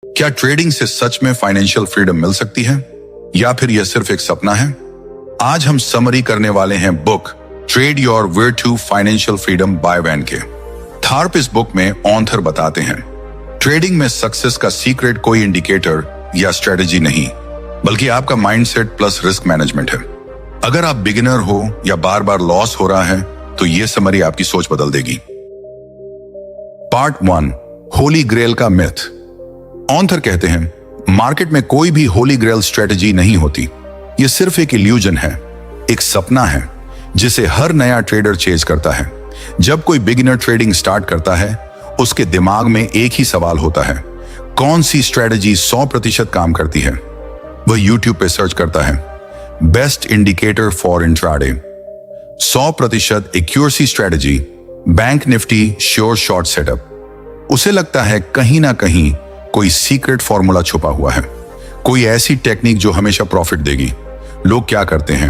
क्या ट्रेडिंग से सच में फाइनेंशियल फ्रीडम मिल सकती है या फिर यह सिर्फ एक सपना है? आज हम समरी करने वाले हैं book trade your way to financial freedom by Van K. Tharp इस बुक में ऑथर बताते हैं ट्रेडिंग में सक्सेस का सीक्रेट कोई इंडिकेटर या स्ट्रेटेजी नहीं, बल्कि आपका माइंडसेट प्लस रिस्क मैनेजमेंट है। अगर आप बिगिनर हो या बार बार लॉस हो रहा है तो यह समरी आपकी सोच बदल देगी। पार्ट 1, होली ग्रेल का मिथ। ऑथर कहते हैं मार्केट में कोई भी होली ग्रेल स्ट्रेटेजी नहीं होती। यह सिर्फ एक इल्यूजन है, एक सपना है जिसे हर नया ट्रेडर चेज करता है। जब कोई बिगिनर ट्रेडिंग स्टार्ट करता है उसके दिमाग में एक ही सवाल होता है, कौन सी स्ट्रेटेजी 100% काम करती है? वह यूट्यूब पे सर्च करता है best indicator for intraday, 100% accuracy strategy, bank Nifty sure short setup. उसे लगता है कहीं ना कहीं कोई सीक्रेट फॉर्मूला छुपा हुआ है, कोई ऐसी टेक्निक जो हमेशा प्रॉफिट देगी। लोग क्या करते हैं,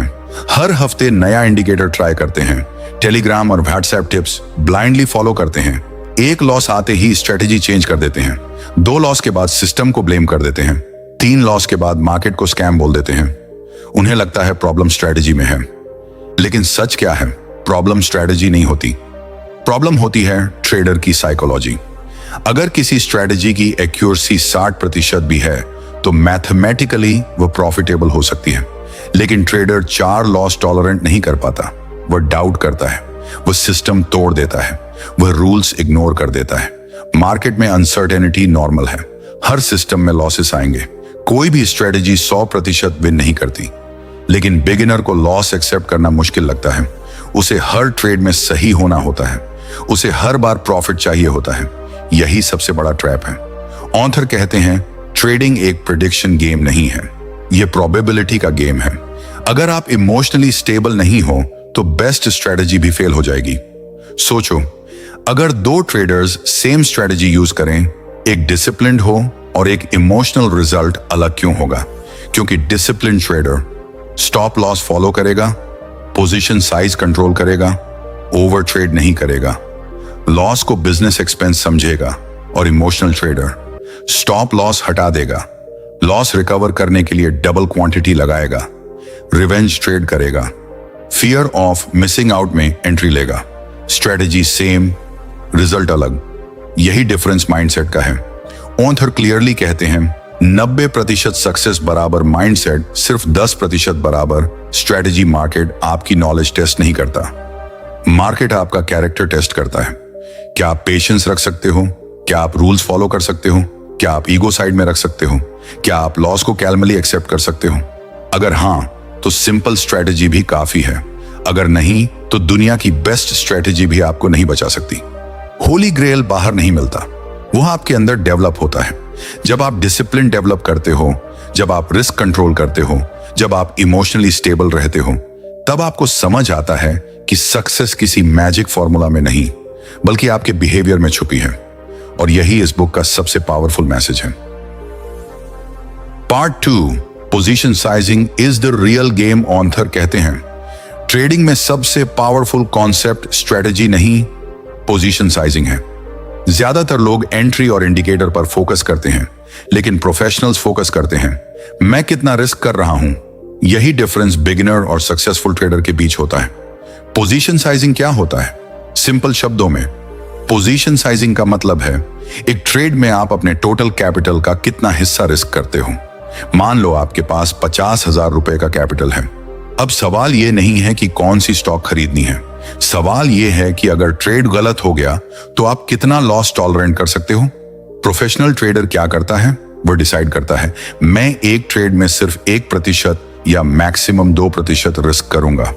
हर हफ्ते नया इंडिकेटर ट्राई करते हैं, टेलीग्राम और व्हाट्सएप टिप्स ब्लाइंडली फॉलो करते हैं। एक लॉस आते ही स्ट्रेटेजी चेंज कर देते हैं, 2 लॉस के बाद सिस्टम को ब्लेम कर देते हैं, 3 लॉस के बाद मार्केट को स्कैम बोल देते हैं। उन्हें लगता है प्रॉब्लम स्ट्रेटेजी में है, लेकिन सच क्या है? प्रॉब्लम स्ट्रेटेजी नहीं होती, प्रॉब्लम होती है ट्रेडर की साइकोलॉजी। अगर किसी स्ट्रेटेजी की एक्यूरेसी 60% भी है तो मैथमेटिकली वो प्रॉफिटेबल हो सकती है, लेकिन ट्रेडर 4 लॉस टॉलरेंट नहीं कर पाता। वह डाउट करता है, वह सिस्टम तोड़ देता है, वह रूल्स इग्नोर कर देता है। मार्केट में अनसर्टेनिटी नॉर्मल है, हर सिस्टम में लॉसेस आएंगे। कोई भी स्ट्रेटेजी 100% विन नहीं करती, लेकिन बिगिनर को लॉस एक्सेप्ट करना मुश्किल लगता है। उसे हर ट्रेड में सही होना होता है, उसे हर बार प्रॉफिट चाहिए होता है। यही सबसे बड़ा ट्रैप है। ऑथर कहते हैं ट्रेडिंग एक प्रेडिक्शन गेम नहीं है, यह प्रोबेबिलिटी का गेम है। अगर आप इमोशनली स्टेबल नहीं हो तो बेस्ट स्ट्रेटेजी भी फेल हो जाएगी। सोचो, अगर 2 ट्रेडर्स सेम स्ट्रेटेजी यूज करें, एक डिसिप्लिन्ड हो और एक इमोशनल, रिजल्ट अलग क्यों होगा? क्योंकि discipline trader stop loss follow करेगा, पोजीशन साइज कंट्रोल करेगा, ओवर ट्रेड नहीं करेगा, लॉस को बिजनेस एक्सपेंस समझेगा। और इमोशनल ट्रेडर स्टॉप लॉस हटा देगा, लॉस रिकवर करने के लिए डबल क्वांटिटी लगाएगा, रिवेंज ट्रेड करेगा, फियर ऑफ मिसिंग आउट में एंट्री लेगा। स्ट्रेटेजी सेम, रिजल्ट अलग। यही डिफरेंस माइंडसेट का है। ऑथर क्लियरली कहते हैं 90% सक्सेस बराबर माइंडसेट, सिर्फ 10% बराबर स्ट्रेटेजी। मार्केट आपकी नॉलेज टेस्ट नहीं करता, मार्केट आपका कैरेक्टर टेस्ट करता है। क्या आप पेशेंस रख सकते हो? क्या आप रूल्स फॉलो कर सकते हो? क्या आप ईगो साइड में रख सकते हो? क्या आप लॉस को कैलमली एक्सेप्ट कर सकते हो? अगर हां, तो सिंपल स्ट्रेटेजी भी काफी है। अगर नहीं, तो दुनिया की बेस्ट स्ट्रेटेजी भी आपको नहीं बचा सकती। होली ग्रेल बाहर नहीं मिलता, वह आपके अंदर डेवलप होता है। जब आप डिसिप्लिन डेवलप करते हो, जब आप रिस्क कंट्रोल करते हो, जब आप इमोशनली स्टेबल रहते हो, तब आपको समझ आता है कि सक्सेस किसी मैजिक फॉर्मूला में नहीं, बल्कि आपके बिहेवियर में छुपी है। और यही इस बुक का सबसे पावरफुल मैसेज है। Part 2, position sizing is the real game. Author कहते हैं ट्रेडिंग में सबसे पावरफुल कॉन्सेप्ट स्ट्रेटेजी नहीं, पोजीशन साइजिंग है। ज्यादातर लोग एंट्री और इंडिकेटर पर फोकस करते हैं, लेकिन प्रोफेशनल्स फोकस करते हैं मैं कितना रिस्क कर रहा हूं। यही डिफरेंस बिगिनर और सक्सेसफुल ट्रेडर के बीच होता है। पोजीशन साइजिंग क्या होता है? सिंपल शब्दों में, पोजीशन साइजिंग का मतलब है एक ट्रेड में आप अपने टोटल कैपिटल का कितना हिस्सा रिस्क करते हो। मान लो आपके पास 50,000 रुपए का कैपिटल है। अब सवाल यह नहीं है कि कौन सी स्टॉक खरीदनी है, सवाल यह है कि अगर ट्रेड गलत हो गया तो आप कितना लॉस टॉलरेंट कर सकते हो। प्रोफेशनल ट्रेडर क्या करता है? वो डिसाइड करता है मैं एक ट्रेड में सिर्फ 1% या मैक्सिमम 2% रिस्क करूंगा।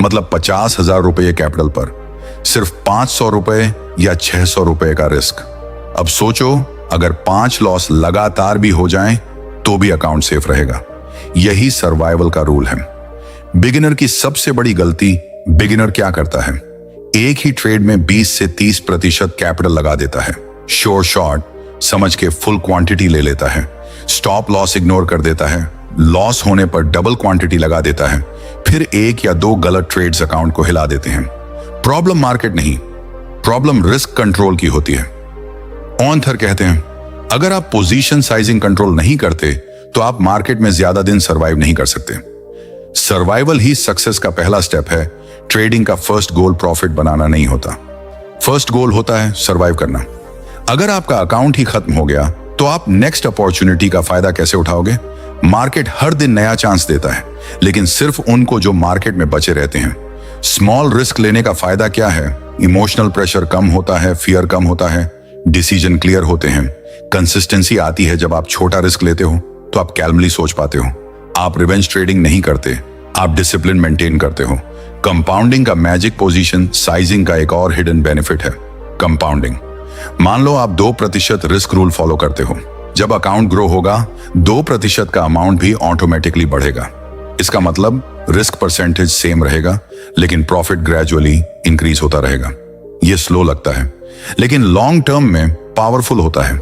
मतलब 50,000 रुपए कैपिटल पर सिर्फ 500 रुपए या 600 रुपए का रिस्क। अब सोचो, अगर 5 लॉस लगातार भी हो जाएं तो भी अकाउंट सेफ रहेगा। यही सर्वाइवल का रूल है। बिगिनर की सबसे बड़ी गलती, बिगिनर क्या करता है? एक ही ट्रेड में 20 से 30% कैपिटल लगा देता है, श्योर शॉर्ट समझ के फुल क्वांटिटी ले लेता है, स्टॉप लॉस इग्नोर कर देता है, लॉस होने पर डबल क्वांटिटी लगा देता है, फिर 1 या 2 गलत ट्रेड्स अकाउंट को हिला देते हैं। प्रॉब्लम मार्केट नहीं, प्रॉब्लम रिस्क कंट्रोल की होती है। ऑथर कहते हैं अगर आप पोजीशन साइजिंग कंट्रोल नहीं करते तो आप मार्केट में ज्यादा दिन सरवाइव नहीं कर सकते। सर्वाइवल ही सक्सेस का पहला स्टेप है। ट्रेडिंग का फर्स्ट गोल प्रॉफिट बनाना नहीं होता, फर्स्ट गोल होता है सरवाइव करना। अगर आपका अकाउंट ही खत्म हो गया तो आप नेक्स्ट अपॉर्चुनिटी का फायदा कैसे उठाओगे? मार्केट हर दिन नया चांस देता है, लेकिन सिर्फ उनको जो मार्केट में बचे रहते हैं। स्मॉल रिस्क लेने का फायदा क्या है? इमोशनल प्रेशर कम होता है, फियर कम होता है, डिसीजन क्लियर होते हैं। कंसिस्टेंसी आती है जब आप छोटा रिस्क लेते हो तो आप कैलमली सोच पाते हो। आप रिवेंज ट्रेडिंग नहीं करते, आप डिसिप्लिन मेंटेन करते हो। कंपाउंडिंग का मैजिक पोजीशन साइजिंग का एक और हिडन बेनिफिट है, कंपाउंडिंग। मान लो आप 2% रिस्क रूल फॉलो करते हो। जब अकाउंट ग्रो होगा 2% का अमाउंट भी ऑटोमेटिकली बढ़ेगा। इसका मतलब रिस्क परसेंटेज सेम रहेगा, लेकिन प्रॉफिट ग्रेजुअली इंक्रीज होता रहेगा। यह स्लो लगता है, लेकिन लॉन्ग टर्म में पावरफुल होता है।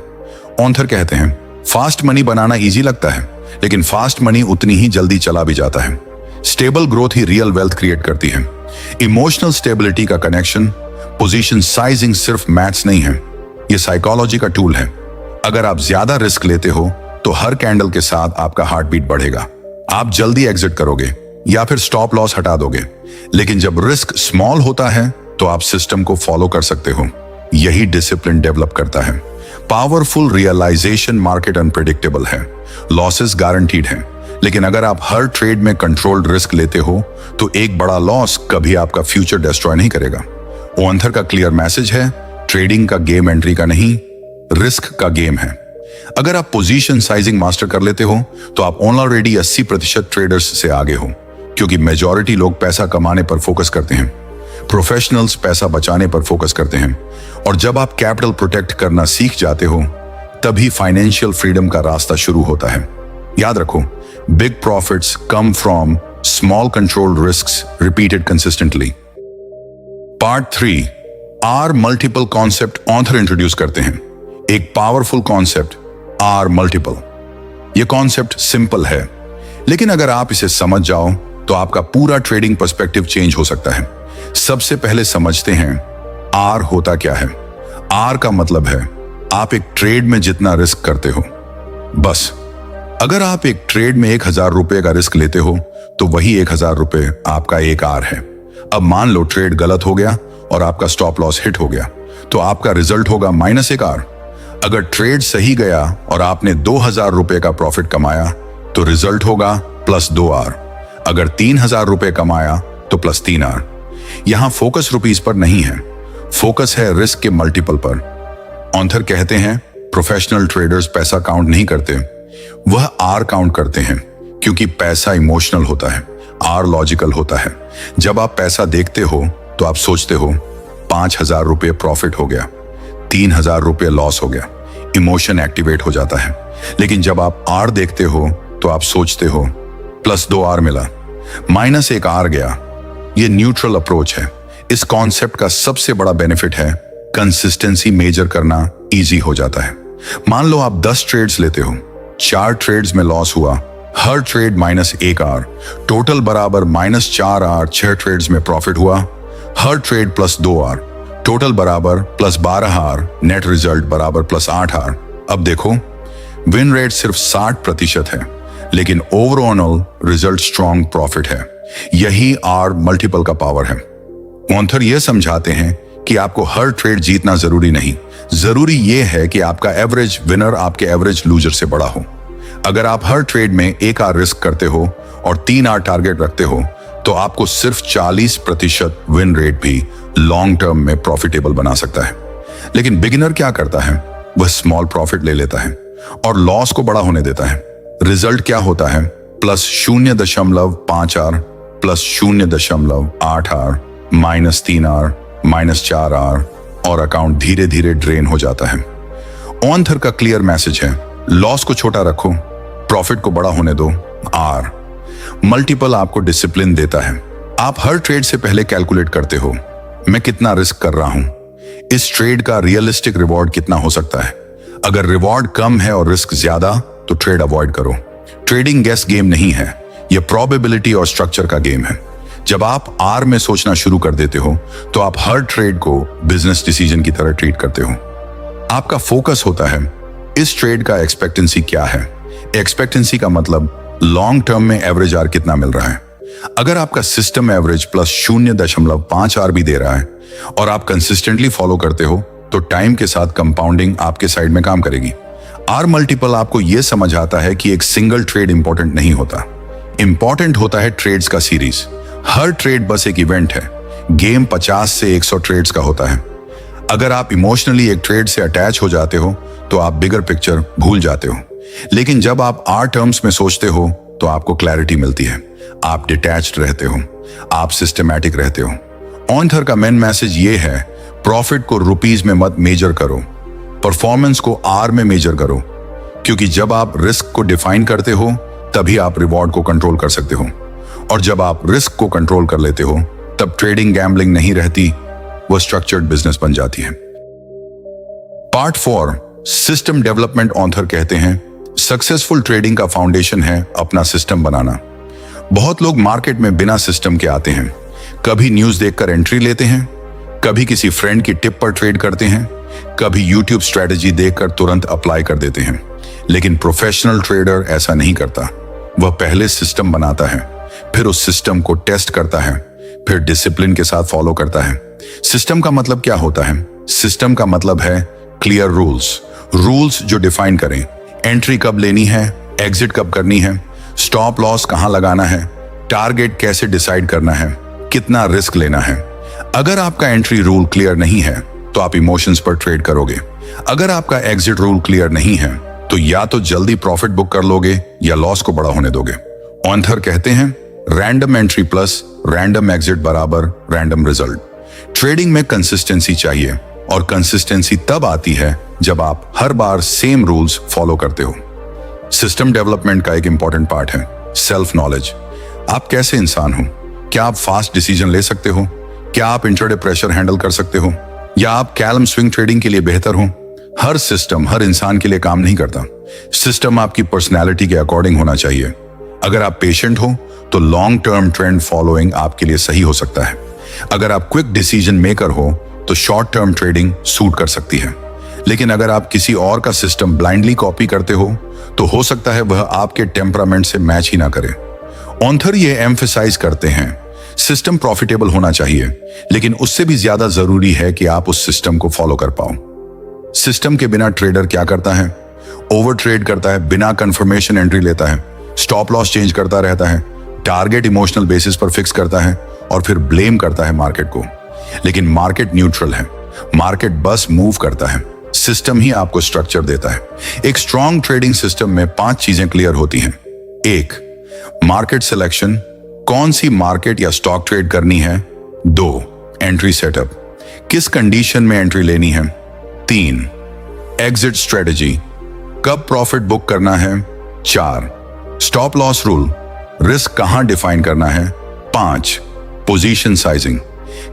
ऑथर कहते हैं फास्ट मनी बनाना इजी लगता है, लेकिन फास्ट मनी उतनी ही जल्दी चला भी जाता है। स्टेबल ग्रोथ ही रियल वेल्थ क्रिएट करती है। इमोशनल स्टेबिलिटी का कनेक्शन, पोजीशन साइजिंग सिर्फ मैथ्स नहीं है, यह साइकोलॉजी का टूल है। अगर आप ज्यादा रिस्क लेते हो तो हर कैंडल के साथ आपका हार्ट बीट बढ़ेगा। आप जल्दी एग्जिट करोगे या फिर स्टॉप लॉस हटा दोगे। लेकिन जब रिस्क स्मॉल होता है तो आप सिस्टम को फॉलो कर सकते हो। यही डिसिप्लिन डेवलप करता है। पावरफुल रियलाइजेशन, मार्केट अनप्रेडिक्टेबल है, लॉसेस गारंटीड हैं, लेकिन अगर आप हर ट्रेड में कंट्रोल्ड रिस्क लेते हो तो एक बड़ा लॉस कभी आपका फ्यूचर डिस्ट्रॉय नहीं करेगा। ओंथर का क्लियर मैसेज है, ट्रेडिंग का गेम एंट्री का नहीं, रिस्क का गेम है। अगर आप पोजीशन साइजिंग मास्टर कर लेते हो तो आप ऑलरेडी 80% ट्रेडर्स से आगे हो, क्योंकि मेजॉरिटी लोग पैसा कमाने पर फोकस करते हैं, प्रोफेशनल्स पैसा बचाने पर फोकस करते हैं। और जब आप कैपिटल प्रोटेक्ट करना सीख जाते हो तभी फाइनेंशियल फ्रीडम का रास्ता शुरू होता है। याद रखो, big profits come from small controlled risks repeated consistently. Part 3 R multiple concept author introduce करते हैं। एक पावरफुल कॉन्सेप्ट, आर मल्टीपल। यह कॉन्सेप्ट सिंपल है, लेकिन अगर आप इसे समझ जाओ तो आपका पूरा ट्रेडिंग पर्सपेक्टिव चेंज हो सकता है। सबसे पहले समझते हैं आर होता क्या है। आर का मतलब है आप एक ट्रेड में जितना रिस्क करते हो, बस। अगर आप एक ट्रेड में 1000 रुपए का रिस्क लेते हो तो वही 1000 रुपए आपका एक आर है। अब मान लो ट्रेड गलत हो गया और आपका स्टॉप लॉस हिट हो गया, तो आपका रिजल्ट होगा -1 आर। अगर ट्रेड सही गया और आपने 2000 रुपए का प्रॉफिट कमाया तो रिजल्ट होगा +2 आर। अगर 3000 रुपए कमाया तो +3 आर। यहां फोकस रुपीस पर नहीं है, फोकस है रिस्क के मल्टीपल पर। ऑथर कहते हैं प्रोफेशनल ट्रेडर्स पैसा काउंट नहीं करते, वह आर काउंट करते हैं, क्योंकि पैसा इमोशनल होता है, आर लॉजिकल होता है। जब आप पैसा देखते हो तो आप सोचते हो 5000 रुपए प्रॉफिट हो गया, 3000 रुपए लॉस हो गया, इमोशन एक्टिवेट हो जाता है। लेकिन जब आप आर देखते हो तो आप सोचते हो +2 आर मिला, -1 आर गया। यह न्यूट्रल अप्रोच है। इस कॉन्सेप्ट का सबसे बड़ा बेनिफिट है कंसिस्टेंसी मेजर करना इजी हो जाता है। मान लो आप 10 ट्रेड्स लेते हो, 4 ट्रेड्स में लॉस हुआ, हर ट्रेड -1 आर, टोटल बराबर -4 आर। 6 ट्रेड्स में प्रॉफिट हुआ, हर ट्रेड +2 आर, टोटल बराबर +12 आर, नेट रिजल्ट बराबर +8 आर। अब देखो, विन रेट सिर्फ 60% है, लेकिन ओवरऑल रिजल्ट स्ट्रॉन्ग प्रॉफिट है। यही आर मल्टीपल का पावर है। ऑथर यह समझाते हैं कि आपको हर ट्रेड जीतना जरूरी नहीं, जरूरी यह है कि आपका एवरेज विनर आपके एवरेज लूजर से बड़ा हो। अगर आप हर ट्रेड में 1 आर रिस्क करते हो और 3 आर टारगेट रखते हो तो आपको सिर्फ 40% विन रेट भी लॉन्ग टर्म में प्रॉफिटेबल बना सकता है। लेकिन बिगिनर क्या करता है? वह स्मॉल प्रॉफिट ले लेता है और लॉस को बड़ा होने देता है। रिजल्ट क्या होता है? +0.5 आर, +0.8 आर, -3 आर, -4 आर, और अकाउंट धीरे धीरे ड्रेन हो जाता है। ऑथर का क्लियर मैसेज है, लॉस को छोटा रखो, प्रॉफिट को बड़ा होने दो। आर मल्टीपल आपको डिसिप्लिन देता है। आप हर ट्रेड से पहले कैलकुलेट करते हो, मैं कितना रिस्क कर रहा हूं, इस ट्रेड का रियलिस्टिक रिवॉर्ड कितना हो सकता है। अगर रिवॉर्ड कम है और रिस्क ज्यादा तो ट्रेड अवॉइड करो। ट्रेडिंग गेस गेम नहीं है, यह प्रोबेबिलिटी और स्ट्रक्चर का गेम है। जब आप आर में सोचना शुरू कर देते हो तो आप हर ट्रेड को बिजनेस डिसीजन की तरह ट्रीट करते हो। आपका फोकस होता है इस ट्रेड का एक्सपेक्टेंसी क्या है? एक्सपेक्टेंसी का मतलब लॉन्ग टर्म में एवरेज आर कितना मिल रहा है। अगर आपका सिस्टम एवरेज प्लस 0.5 आर भी दे रहा है और आप कंसिस्टेंटली फॉलो करते हो तो टाइम के साथ कंपाउंडिंग आपके साइड में काम करेगी। आर मल्टीपल आपको यह समझ आता है कि एक सिंगल ट्रेड इंपॉर्टेंट नहीं होता, इंपॉर्टेंट होता है ट्रेड्स का सीरीज। हर ट्रेड बस एक इवेंट है। गेम 50 से 100 ट्रेड्स का होता है। अगर आप इमोशनली एक ट्रेड से अटैच हो जाते हो तो आप बिगर पिक्चर भूल जाते हो, लेकिन जब आप आर टर्म्स में सोचते हो तो आपको क्लैरिटी मिलती है। आप डिटैच्ड रहते हो, आप सिस्टमैटिक रहते हो। ऑथर का मेन मैसेज ये है, प्रॉफिट को रुपीज में मत मेजर करो, परफॉर्मेंस को आर में मेजर करो, क्योंकि जब आप रिस्क को डिफाइन करते हो तभी आप रिवॉर्ड को कंट्रोल कर सकते हो, और जब आप रिस्क को कंट्रोल कर लेते हो तब ट्रेडिंग गैम्बलिंग नहीं रहती, वो स्ट्रक्चर्ड बिजनेस बन जाती है। Part 4 system development. ऑथर कहते हैं सक्सेसफुल ट्रेडिंग का फाउंडेशन है अपना सिस्टम बनाना। बहुत लोग मार्केट में बिना सिस्टम के आते हैं, कभी न्यूज देखकर एंट्री लेते हैं, कभी किसी फ्रेंड की टिप पर ट्रेड करते हैं, कभी यूट्यूब स्ट्रेटजी देखकर तुरंत अप्लाई कर देते हैं। लेकिन प्रोफेशनल ट्रेडर ऐसा नहीं करता। वह पहले सिस्टम बनाता है, फिर उस सिस्टम को टेस्ट करता है, फिर डिसिप्लिन के साथ फॉलो करता है। सिस्टम का मतलब क्या होता है? सिस्टम का मतलब है क्लियर रूल्स जो डिफाइन करें, एंट्री कब लेनी है, एग्जिट कब करनी है, स्टॉप लॉस कहां लगाना है, टारगेट कैसे डिसाइड करना है, कितना रिस्क लेना है। अगर आपका एंट्री रूल क्लियर नहीं है तो आप इमोशंस पर ट्रेड करोगे। अगर आपका एग्जिट रूल क्लियर नहीं है तो या तो जल्दी प्रॉफिट बुक कर लोगे या लॉस को बड़ा होने दोगे। ऑथर कहते हैं random entry plus random exit बराबर रैंडम रिजल्ट। ट्रेडिंग में कंसिस्टेंसी चाहिए, और कंसिस्टेंसी तब आती है जब आप हर बार सेम रूल्स फॉलो करते हो। सिस्टम डेवलपमेंट का एक इंपॉर्टेंट पार्ट है सेल्फ नॉलेज। आप कैसे इंसान हो? क्या आप फास्ट डिसीजन ले सकते हो? क्या आप इंट्राडे प्रेशर हैंडल कर सकते हो? या आप कैलम स्विंग ट्रेडिंग के लिए बेहतर हो? हर सिस्टम हर इंसान के लिए काम नहीं करता। सिस्टम आपकी पर्सनैलिटी के अकॉर्डिंग होना चाहिए। अगर आप पेशेंट हो तो लॉन्ग टर्म ट्रेंड फॉलोइंग आपके लिए सही हो सकता है। अगर आप क्विक डिसीजन मेकर हो तो शॉर्ट टर्म ट्रेडिंग सूट कर सकती है। लेकिन अगर आप किसी और का सिस्टम ब्लाइंडली कॉपी करते हो तो हो सकता है वह आपके टेम्परामेंट से मैच ही ना करे। ऑथर ये एम्फेसाइज करते हैं सिस्टम प्रॉफिटेबल होना चाहिए, लेकिन उससे भी ज्यादा जरूरी है कि आप उस सिस्टम को फॉलो कर पाओ। सिस्टम के बिना ट्रेडर क्या करता है? ओवर ट्रेड करता है, बिना कंफर्मेशन एंट्री लेता है, स्टॉप लॉस चेंज करता रहता है, टारगेट इमोशनल बेसिस पर फिक्स करता है और फिर ब्लेम करता है मार्केट को। लेकिन मार्केट न्यूट्रल है, मार्केट बस मूव करता है, सिस्टम ही आपको स्ट्रक्चर देता है। एक स्ट्रॉन्ग ट्रेडिंग सिस्टम में 5 चीजें क्लियर होती हैं। 1. मार्केट सिलेक्शन, कौन सी मार्केट या स्टॉक ट्रेड करनी है। 2. एंट्री सेटअप, किस कंडीशन में एंट्री लेनी है। 3. एग्जिट स्ट्रेटजी, कब प्रॉफिट बुक करना है। 4. स्टॉप लॉस रूल, रिस्क कहां डिफाइन करना है। 5. पोजीशन साइजिंग,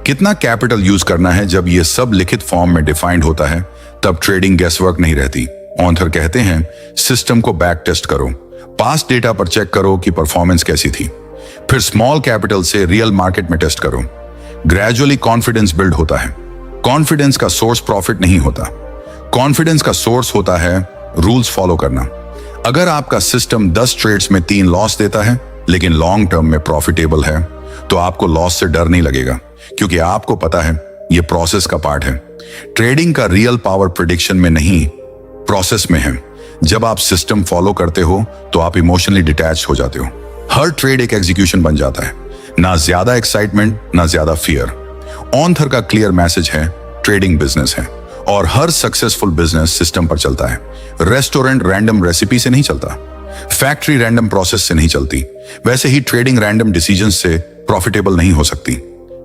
कितना कैपिटल यूज करना है। जब यह सब लिखित फॉर्म में डिफाइंड होता है तब ट्रेडिंग गैसवर्क नहीं रहती। ऑथर कहते हैं सिस्टम को बैक टेस्ट करो, पास्ट डेटा पर चेक करो कि परफॉर्मेंस कैसी थी, फिर स्मॉल कैपिटल से रियल मार्केट में टेस्ट करो। ग्रेजुअली कॉन्फिडेंस बिल्ड होता है। कॉन्फिडेंस का सोर्स प्रॉफिट नहीं होता, कॉन्फिडेंस का सोर्स होता है रूल्स फॉलो करना। अगर आपका सिस्टम 10 ट्रेड्स में 3 लॉस देता है लेकिन लॉन्ग टर्म में प्रॉफिटेबल है तो आपको लॉस से डर नहीं लगेगा, क्योंकि आपको पता है यह प्रोसेस का पार्ट है। ट्रेडिंग का रियल पावर प्रेडिक्शन में नहीं, प्रोसेस में है। जब आप सिस्टम फॉलो करते हो तो आप इमोशनली डिटैच हो जाते हो। हर ट्रेड एक एग्जीक्यूशन बन जाता है, ना ज्यादा एक्साइटमेंट ना ज्यादा फियर। ऑथर का क्लियर मैसेज है ट्रेडिंग बिजनेस है और हर सक्सेसफुल बिजनेस सिस्टम पर चलता है। रेस्टोरेंट रैंडम रेसिपी से नहीं चलता, फैक्ट्री रैंडम प्रोसेस से नहीं चलती, वैसे ही ट्रेडिंग रैंडम डिसीजन से प्रॉफिटेबल नहीं हो सकती।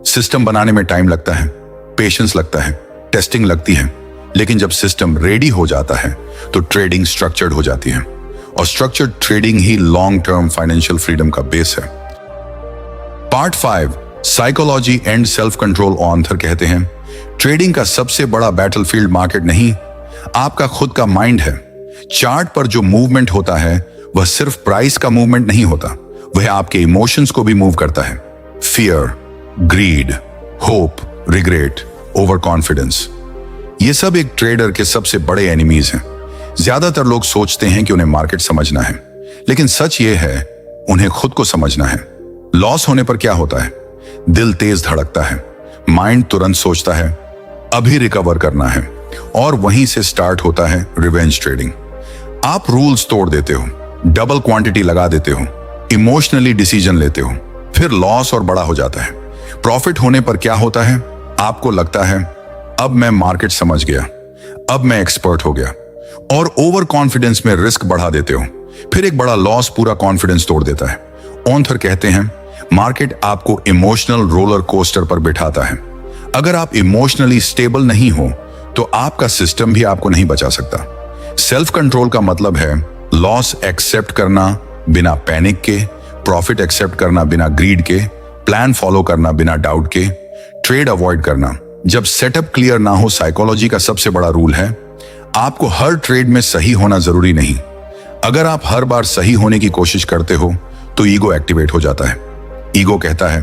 सिस्टम बनाने में टाइम लगता है, पेशेंस लगता है, टेस्टिंग लगती है, लेकिन जब सिस्टम रेडी हो जाता है तो ट्रेडिंग स्ट्रक्चर्ड हो जाती है, और स्ट्रक्चर्ड ट्रेडिंग ही लॉन्ग टर्म फाइनेंशियल फ्रीडम का बेस है। Part 5 psychology and self control. Author कहते हैं ट्रेडिंग का सबसे बड़ा बैटलफील्ड मार्केट नहीं, आपका खुद का माइंड है। चार्ट पर जो मूवमेंट होता है वह सिर्फ प्राइस का मूवमेंट नहीं होता, वह आपके इमोशंस को भी मूव करता है। Fear, greed, hope, regret, over confidence, ये सब एक ट्रेडर के सबसे बड़े एनिमीज हैं। ज्यादातर लोग सोचते हैं कि उन्हें मार्केट समझना है, लेकिन सच ये है उन्हें खुद को समझना है। लॉस होने पर क्या होता है? दिल तेज धड़कता है, माइंड तुरंत सोचता है अभी रिकवर करना है, और वहीं से स्टार्ट होता है रिवेंज ट्रेडिंग। आप रूल्स तोड़ देते हो, डबल क्वांटिटी लगा देते हो, इमोशनली डिसीजन लेते हो, फिर लॉस और बड़ा हो जाता है। प्रॉफिट होने पर क्या होता है? आपको लगता है अब मैं मार्केट समझ गया, अब मैं एक्सपर्ट हो गया, और ओवर कॉन्फिडेंस में रिस्क बढ़ा देते हो। फिर एक बड़ा लॉस पूरा कॉन्फिडेंस तोड़ देता है। ऑथर कहते हैं मार्केट आपको इमोशनल रोलर कोस्टर पर बिठाता है। अगर आप इमोशनली स्टेबल नहीं हो तो आपका सिस्टम भी आपको नहीं बचा सकता। सेल्फ कंट्रोल का मतलब है लॉस एक्सेप्ट करना बिना पैनिक के, प्रॉफिट एक्सेप्ट करना बिना ग्रीड के, प्लान फॉलो करना बिना डाउट के, ट्रेड अवॉइड करना जब सेटअप क्लियर ना हो। साइकोलॉजी का सबसे बड़ा रूल है आपको हर ट्रेड में सही होना जरूरी नहीं। अगर आप हर बार सही होने की कोशिश करते हो तो ईगो एक्टिवेट हो जाता है। ईगो कहता है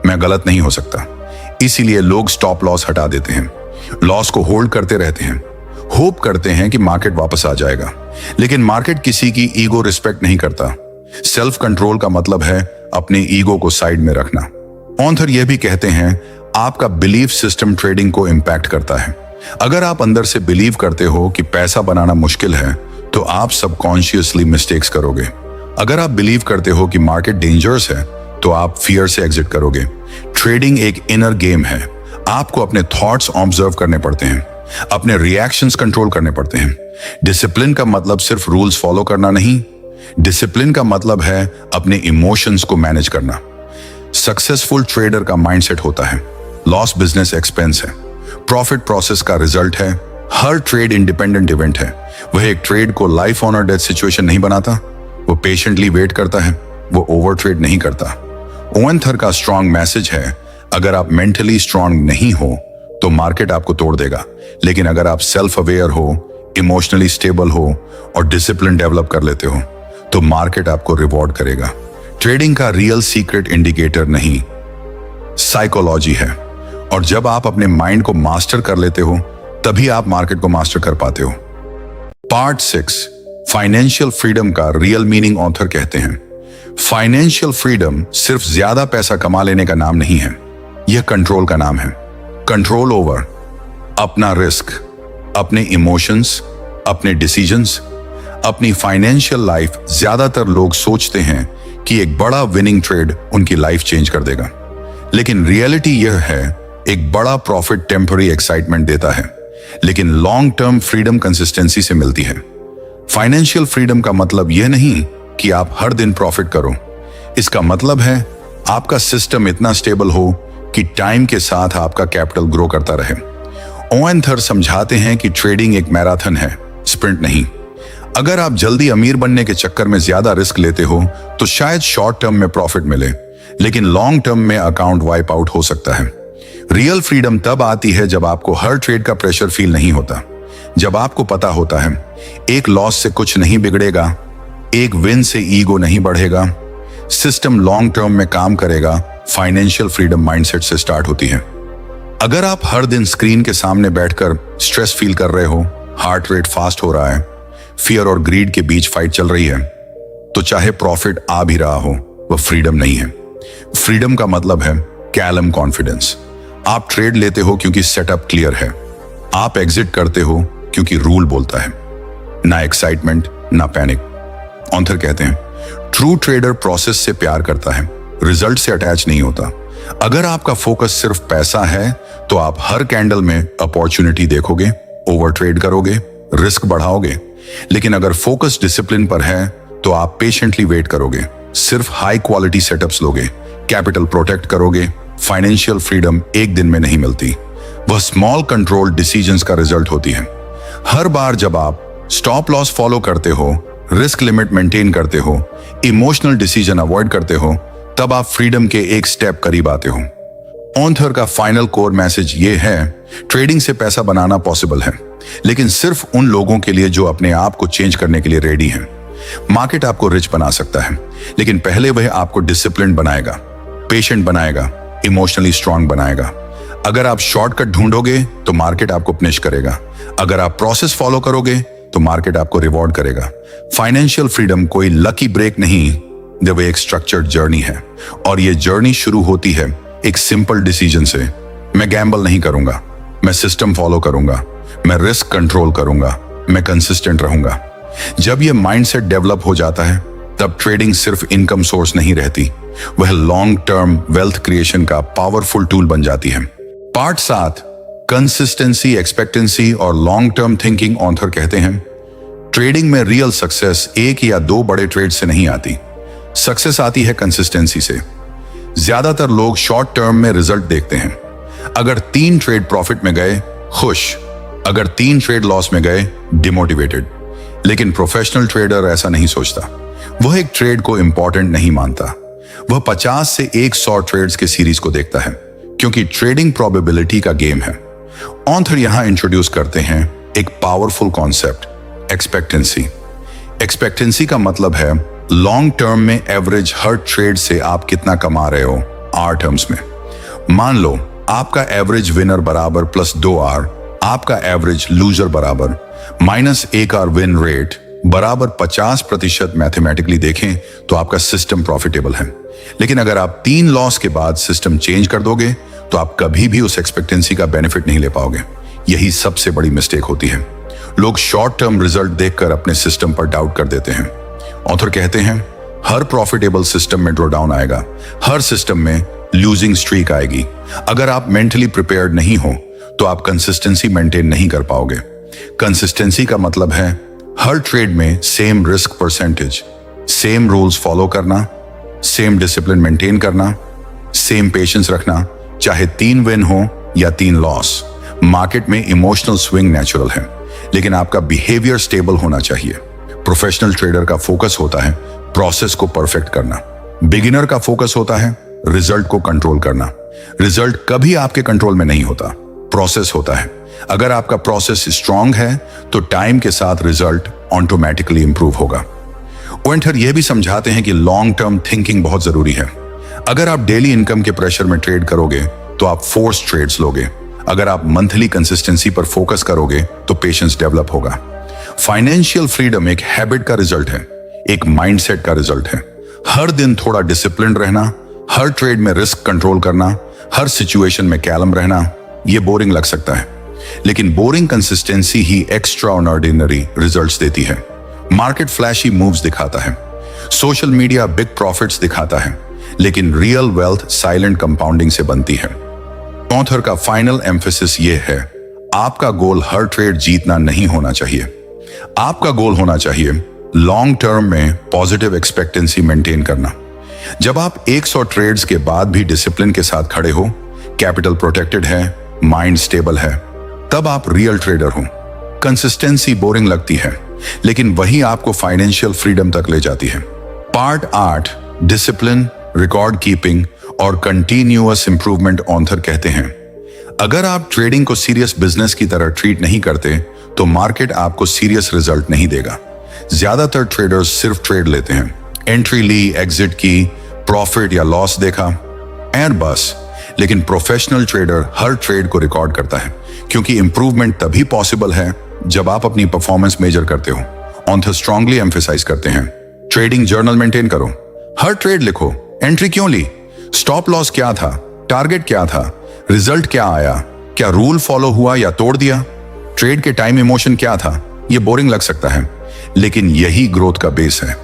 मैं गलत नहीं हो सकता, इसीलिए लोग स्टॉप लॉस हटा देते हैं, लॉस को होल्ड करते रहते हैं, होप करते हैं कि मार्केट वापस आ जाएगा। लेकिन मार्केट किसी की ईगो रिस्पेक्ट नहीं करता। सेल्फ कंट्रोल का मतलब है अपने ईगो को साइड में रखना। ऑथर यह भी कहते हैं आपका बिलीफ सिस्टम ट्रेडिंग को इंपैक्ट करता है। अगर आप अंदर से बिलीव करते हो कि पैसा बनाना मुश्किल है तो आप सबकॉन्शियसली मिस्टेक्स करोगे। अगर आप बिलीव करते हो कि मार्केट डेंजरस है तो आप फियर से एग्जिट करोगे। ट्रेडिंग एक इनर गेम है। आपको अपने थॉट्स ऑब्जर्व करने पड़ते हैं, अपने रिएक्शंस कंट्रोल करने पड़ते हैं। डिसिप्लिन का मतलब सिर्फ रूल्स फॉलो करना नहीं, डिसिप्लिन का मतलब है अपने इमोशंस को मैनेज करना। सक्सेसफुल ट्रेडर का माइंडसेट होता है लॉस बिजनेस एक्सपेंस है, प्रॉफिट प्रोसेस का रिजल्ट है। हर ट्रेड इंडिपेंडेंट इवेंट है। वह एक ट्रेड को लाइफ ऑन और डेथ सिचुएशन नहीं बनाता, वो पेशेंटली वेट करता है, वो ओवर ट्रेड नहीं करता। ओवन थर का स्ट्रॉन्ग मैसेज है अगर आप मेंटली स्ट्रॉन्ग नहीं हो तो मार्केट आपको तोड़ देगा, लेकिन अगर आप सेल्फ अवेयर हो, इमोशनली स्टेबल हो और डिसिप्लिन डेवलप कर लेते हो तो मार्केट आपको रिवॉर्ड करेगा। ट्रेडिंग का रियल सीक्रेट इंडिकेटर नहीं, साइकोलॉजी है, और जब आप अपने माइंड को मास्टर कर लेते हो तभी आप मार्केट को मास्टर कर पाते हो। पार्ट 6 फाइनेंशियल फ्रीडम का रियल मीनिंग। ऑथर कहते हैं फाइनेंशियल फ्रीडम सिर्फ ज्यादा पैसा कमा लेने का नाम नहीं है, यह कंट्रोल का नाम है। कंट्रोल ओवर अपना रिस्क, अपने इमोशंस, अपने डिसीजंस, अपनी फाइनेंशियल लाइफ। ज्यादातर लोग सोचते हैं कि एक बड़ा विनिंग ट्रेड उनकी लाइफ चेंज कर देगा, लेकिन रियलिटी यह है एक बड़ा प्रॉफिट टेम्पररी एक्साइटमेंट देता है, लेकिन लॉन्ग टर्म फ्रीडम कंसिस्टेंसी से मिलती है। फाइनेंशियल फ्रीडम का मतलब यह नहीं कि आप हर दिन प्रॉफिट करो, इसका मतलब है आपका सिस्टम इतना स्टेबल हो कि टाइम के साथ आपका कैपिटल ग्रो करता रहे। ओवन थर समझाते हैं कि ट्रेडिंग एक मैराथन है, स्प्रिंट नहीं। अगर आप जल्दी अमीर बनने के चक्कर में ज्यादा रिस्क लेते हो तो शायद शॉर्ट टर्म में प्रॉफिट मिले, लेकिन लॉन्ग टर्म में अकाउंट वाइप आउट हो सकता है। रियल फ्रीडम तब आती है जब आपको हर ट्रेड का प्रेशर फील नहीं होता, जब आपको पता होता है एक लॉस से कुछ नहीं बिगड़ेगा, एक विन से ईगो नहीं बढ़ेगा, सिस्टम लॉन्ग टर्म में काम करेगा। फाइनेंशियल फ्रीडम माइंडसेट से स्टार्ट होती है। अगर आप हर दिन स्क्रीन के सामने बैठकर स्ट्रेस फील कर रहे हो, हार्ट रेट फास्ट हो रहा है, फियर और ग्रीड के बीच फाइट चल रही है, तो चाहे प्रॉफिट आ भी रहा हो वह फ्रीडम नहीं है। फ्रीडम का मतलब है कैलम कॉन्फिडेंस। आप ट्रेड लेते हो क्योंकि सेटअप क्लियर है, आप एग्जिट करते हो क्योंकि रूल बोलता है, ना एक्साइटमेंट ना पैनिक। ऑथर कहते हैं ट्रू ट्रेडर प्रोसेस से प्यार करता है, रिजल्ट से अटैच नहीं होता। अगर आपका फोकस सिर्फ पैसा है तो आप हर कैंडल में अपॉर्चुनिटी देखोगे, ओवर ट्रेड करोगे, रिस्क बढ़ाओगे। लेकिन अगर फोकस डिसिप्लिन पर है तो आप पेशेंटली वेट करोगे, सिर्फ हाई क्वालिटी सेटअप्स लोगे, कैपिटल प्रोटेक्ट करोगे। फाइनेंशियल फ्रीडम एक दिन में नहीं मिलती, वह स्मॉल कंट्रोल डिसीजंस का रिजल्ट होती है। हर बार जब आप स्टॉप लॉस फॉलो करते हो, रिस्क लिमिट मेंटेन करते हो, इमोशनल डिसीजन अवॉइड करते हो, तब आप फ्रीडम के एक स्टेप करीब आते हो। ऑथर का फाइनल कोर मैसेज ये है ट्रेडिंग से पैसा बनाना पॉसिबल है, लेकिन सिर्फ उन लोगों के लिए जो अपने आप को चेंज करने के लिए रेडी हैं। मार्केट आपको रिच बना सकता है, लेकिन पहले वह आपको डिसिप्लिन बनाएगा, पेशेंट बनाएगा, इमोशनली स्ट्रांग बनाएगा। अगर आप शॉर्टकट ढूंढोगे तो मार्केट आपको पनिश करेगा, अगर आप प्रोसेस फॉलो करोगे तो मार्केट आपको रिवॉर्ड करेगा। फाइनेंशियल फ्रीडम कोई लकी ब्रेक नहीं, जब एक स्ट्रक्चर्ड जर्नी है, और ये जर्नी शुरू होती है एक सिंपल डिसीजन से। मैं गैम्बल नहीं करूंगा, मैं सिस्टम फॉलो करूंगा, मैं रिस्क कंट्रोल करूंगा, मैं कंसिस्टेंट रहूंगा। जब ये माइंडसेट डेवलप हो जाता है, तब ट्रेडिंग सिर्फ इनकम सोर्स नहीं रहती, वह लॉन्ग टर्म वेल्थ क्रिएशन का पावरफुल टूल बन जाती है। पार्ट 7, कंसिस्टेंसी, एक्सपेक्टेंसी और लॉन्ग टर्म थिंकिंग। ऑथर कहते हैं, ट्रेडिंग में रियल सक्सेस एक या दो बड़े ट्रेड से नहीं आती, सक्सेस आती है कंसिस्टेंसी से। ज्यादातर लोग शॉर्ट टर्म में रिजल्ट देखते हैं। अगर 3 ट्रेड प्रॉफिट में गए, खुश। अगर 3 ट्रेड लॉस में गए, डिमोटिवेटेड। लेकिन प्रोफेशनल ट्रेडर ऐसा नहीं सोचता। वह एक ट्रेड को इंपॉर्टेंट नहीं मानता, वह 50 से 100 ट्रेड्स के सीरीज को देखता है, क्योंकि ट्रेडिंग प्रोबेबिलिटी का गेम है। ऑथर यहां इंट्रोड्यूस करते हैं एक पावरफुल कॉन्सेप्ट, एक्सपेक्टेंसी। एक्सपेक्टेंसी का मतलब है लॉन्ग टर्म में एवरेज हर ट्रेड से आप कितना कमा रहे हो आर टर्म्स में। मान लो आपका एवरेज विनर बराबर +2R, आपका एवरेज लूजर बराबर -1R विन रेट बराबर 50%। मैथमेटिकली देखें तो आपका सिस्टम प्रॉफिटेबल है। लेकिन अगर आप 3 लॉस के बाद सिस्टम चेंज कर दोगे, तो आप कभी भी उस एक्सपेक्टेंसी का बेनिफिट नहीं ले पाओगे। यही सबसे बड़ी मिस्टेक होती है। लोग शॉर्ट टर्म रिजल्ट देखकर अपने सिस्टम पर डाउट कर देते हैं। ऑथर कहते हैं, हर प्रॉफिटेबल सिस्टम में ड्रॉडाउन आएगा, हर सिस्टम में लूजिंग स्ट्रीक आएगी। अगर आप मेंटली प्रिपेयर्ड नहीं हो, तो आप कंसिस्टेंसी मेंटेन नहीं कर पाओगे। कंसिस्टेंसी का मतलब है हर ट्रेड में same risk percentage, same rules follow करना, सेम डिसिप्लिन मेंटेन करना, सेम पेशेंस रखना, चाहे 3 विन हो या 3 लॉस। मार्केट में इमोशनल स्विंग नेचुरल है, लेकिन आपका बिहेवियर स्टेबल होना चाहिए। प्रोफेशनल ट्रेडर का फोकस होता है प्रोसेस को परफेक्ट करना, बिगिनर का फोकस होता है रिजल्ट को कंट्रोल करना। रिजल्ट कभी आपके कंट्रोल में नहीं होता, प्रोसेस होता है। अगर आपका प्रोसेस स्ट्रांग है, तो टाइम के साथ रिजल्ट ऑटोमेटिकली इंप्रूव होगा। ऑथर यह भी समझाते हैं कि लॉन्ग टर्म थिंकिंग बहुत जरूरी है। अगर आप डेली इनकम के प्रेशर में ट्रेड करोगे, तो आप फोर्स ट्रेड्स लोगे। अगर आप मंथली कंसिस्टेंसी पर फोकस करोगे, तो पेशेंस डेवलप होगा। फाइनेंशियल फ्रीडम एक हैबिट का रिजल्ट है, एक माइंडसेट का रिजल्ट है। हर दिन थोड़ा डिसिप्लिन रहना, हर ट्रेड में रिस्क कंट्रोल करना, हर सिचुएशन में कैलम रहना। यह बोरिंग लग सकता है, लेकिन बोरिंग कंसिस्टेंसी ही एक्स्ट्राऑर्डिनरी रिजल्ट्स देती है। मार्केट फ्लैशी मूव्स दिखाता है, सोशल मीडिया बिग प्रॉफिट्स दिखाता है, लेकिन रियल वेल्थ साइलेंट कंपाउंडिंग से बनती है। ऑथर का फाइनल एम्फेसिस यह है, आपका गोल हर ट्रेड जीतना नहीं होना चाहिए। आपका गोल होना चाहिए लॉन्ग टर्म में पॉजिटिव एक्सपेक्टेंसी मेंटेन करना। जब आप 100 ट्रेड्स के बाद भी डिसिप्लिन के साथ खड़े हो, कैपिटल प्रोटेक्टेड है, माइंड स्टेबल है, तब आप रियल ट्रेडर हो। कंसिस्टेंसी बोरिंग लगती है, लेकिन वही आपको फाइनेंशियल फ्रीडम तक ले जाती है। पार्ट 8, डिसिप्लिन, रिकॉर्ड कीपिंग और कंटिन्यूअस इंप्रूवमेंट। ऑथर कहते हैं, अगर आप ट्रेडिंग को सीरियस बिजनेस की तरह ट्रीट नहीं करते, तो मार्केट आपको सीरियस रिजल्ट नहीं देगा। ज्यादातर ट्रेडर्स सिर्फ ट्रेड लेते हैं, एंट्री ली, एग्जिट की, प्रॉफिट या लॉस देखा और बस। लेकिन प्रोफेशनल ट्रेडर हर ट्रेड को रिकॉर्ड करता है, क्योंकि इंप्रूवमेंट तभी पॉसिबल है जब आप अपनी परफॉर्मेंस मेजर करते हो। ऑथर स्ट्रांगली एम्फेसाइज करते हैं, ट्रेडिंग जर्नल मेंटेन करो, हर ट्रेड लिखो, एंट्री क्यों ली, स्टॉप लॉस क्या था, टारगेट क्या था, रिजल्ट क्या आया, क्या रूल फॉलो हुआ या तोड़ दिया, ट्रेड के टाइम इमोशन क्या था। यह बोरिंग लग सकता है, लेकिन यही ग्रोथ का बेस है।